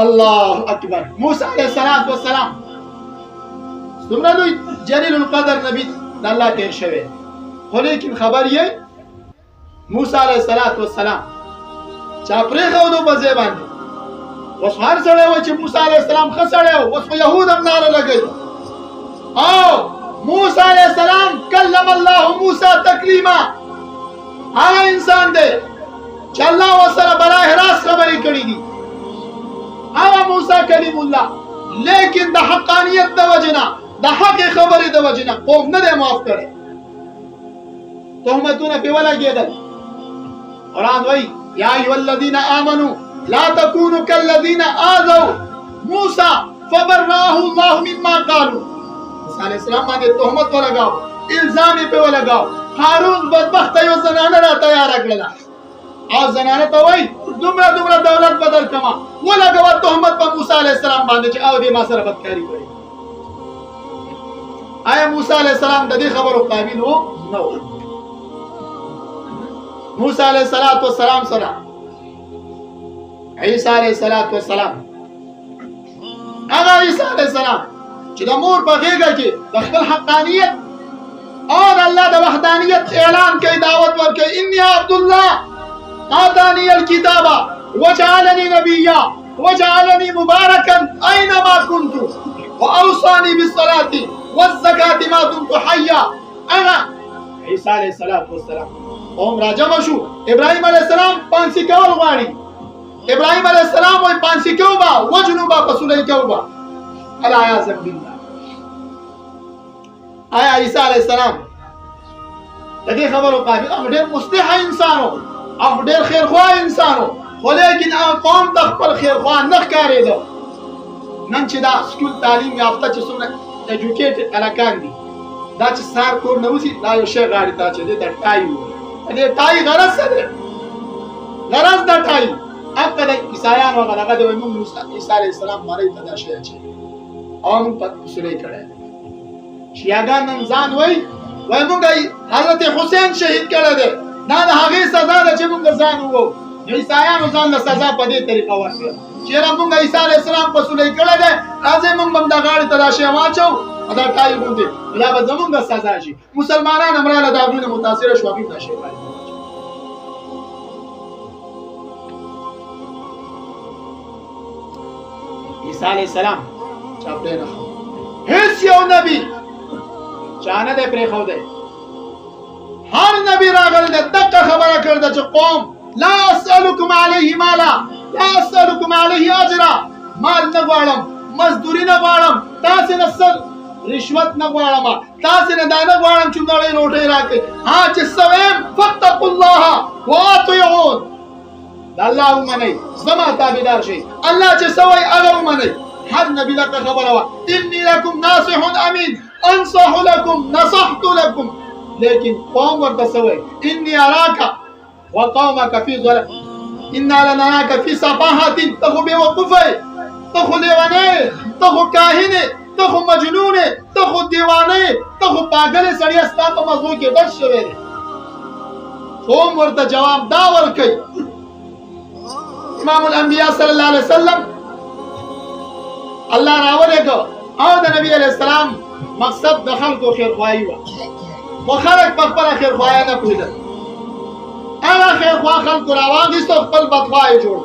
الله اکبر. موسی علیہ السلام دومره لوی جلیل القدر نبی د الله تیر شوی، خو لیکن خبر یې موسی علیہ السلام چا پرېښودو په ځای باندې. اوس هر سړی وایي چې موسی علیہ السلام ښه سړی و، اوس خو یهود هم ناره لګوي. او موسی علیہ السلام کلم الله موسی تکلیما، هغه انسان دی چې الله ورسره براه راست خبرې کړې دي، هغه موسی کلیم الله. لیکن د حقانیت د وجنه، د حق خبرې د وجنه قوم نه دی معاف کړی، تهمتونه پې ولګېدل. قرآن وایي یا ایها الذین آمنوا لا تکونوا کالذین آذوا موسی فبرأه الله مما قالوا. موسی علیہ السلام باندې تهمت ولګاو، الزام یې پې ولګاو. هارون بدبخته یو زنانه را تیاره کړله، او زنانه ته وایي دومره دولت بدل کما، ولګوه تهمت په موسی علیہ السلام باندې چې او دې ما سره بدکاري کړې. آیا موسی علیہ السلام د دې خبرو قابل و؟ نه و. موسی علیہ السلام سره عیسی علیہ السلام، هغه عیسی علیہ السلام چې د مور په غېږه کې د خپل حقانیت او د الله د وحدانیت اعلان کوي، دعوت ورکوي. انی عبد الله آتانی الکتاب وجعلنی نبیا وجعلنی مبارکا اینما کنت واوصانی بالصلاة والزکاة ما دمت حیا. هغه عیسی علیہ السلام قوم راجمع شو، ابراهیم علیہ السلام پانسی کول غواړي. ابراهیم علیہ السلام وایي پانسی کو با وجنو با پسولی کو با العیاذ بالله. آیا عیسی علیہ السلام د دې خبرو قابل؟ هغه ډېر مصلح انسان و، هغه ډېر خیرخواه انسان و، خو لیکن هغه قوم د خپل خیرخواه نه ښکارېده. نن چې دا سکول تعلیم یافته چې څومره ایجوکیټډ هلکان دي، دا چې سهار کور نه وځي دا یو شی غاړې ته اچوي، دې ته ټای وایي. دې ټای غرض څه دی؟ غرض د ټای هغه د عیسایانو هغه دغه دی، وایي موږ عیسی علیہ السلام مرۍ ته دا شی اچوي او موږ پته پسولی کړی. شیعهګان نن ځان وایي موږ حضرت حسین شهید کړی دی، دا د هغې سزا ده چې موږ ځان ووو. عیسایانو ځان له سزا په دې طریقه ورکړه چې یاره موږ عیسی علیہ السلام پسولی کړی دی، راځئ موږ به هم د غاړې ته دا شی واچوو، دا ټای غوندې، یا به زمونږ سزا شي. مسلمانان هم راله د هغوی نه متاثره شو، هغوی دا شی باندې عیسی علیہ السلام چا پرېنښود، هېڅ یو نبي چا نه دی پرېښودی. هر نبی راغلی دی دقه خبره کړې ده چې قوم لا اسألکم علیه مالا، لا اسألکم علیه اجرا، مال نه غواړم، مزدوري نه غواړم، تاسې نه څه رشوت نه غواړم، تاسې نه دا نه غواړم چې نړۍ روټۍ راکړئ. ها چې څه ویم فاتقوا الله واطیعون، د الله ومنئ، زما تابعدار شئ، الله چې څه وایي هغه ومنئ. هر نبي دغه خبره وه، انی لکم ناصح امین، انصح لکم نصحت لکم. لیکن قوم ورته څه وایي؟ انی اراک وقومک فی ضلال، انا لنراک فی سفاهة. ته خو بېوقوفه یې، ته خو لیونی یې، ته خو کاهن یې، ته خو مجنون یې، ته خو دیوانه یې، ته خو پاگل یې. سړیه ستا په مغزو کې ډک شوی دی. قوم ورته جواب دا ورکوي. امام الانبیاء صلی الله علیه وسلم الله راولېږه او د نبی علیہ السلام مقصد د خلکو خیرخواهي وه، خو خلک په خپله خیرخواهي نه پوهېدل. هغه خیرخواه خلکو راواخیستو، خپل بدخواه یې جوړ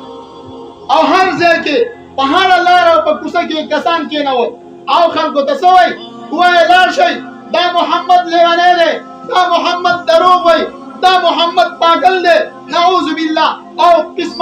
او هر ځای کې په هره لاره او په کوڅه کې کسان کېنول او خلکو ته څه وایي؟ وایي لاړ شئ دا محمد لیونی دی، دا محمد دروغ وایي، دا محمد پاگل دی، نعوذ بالله. او قسمه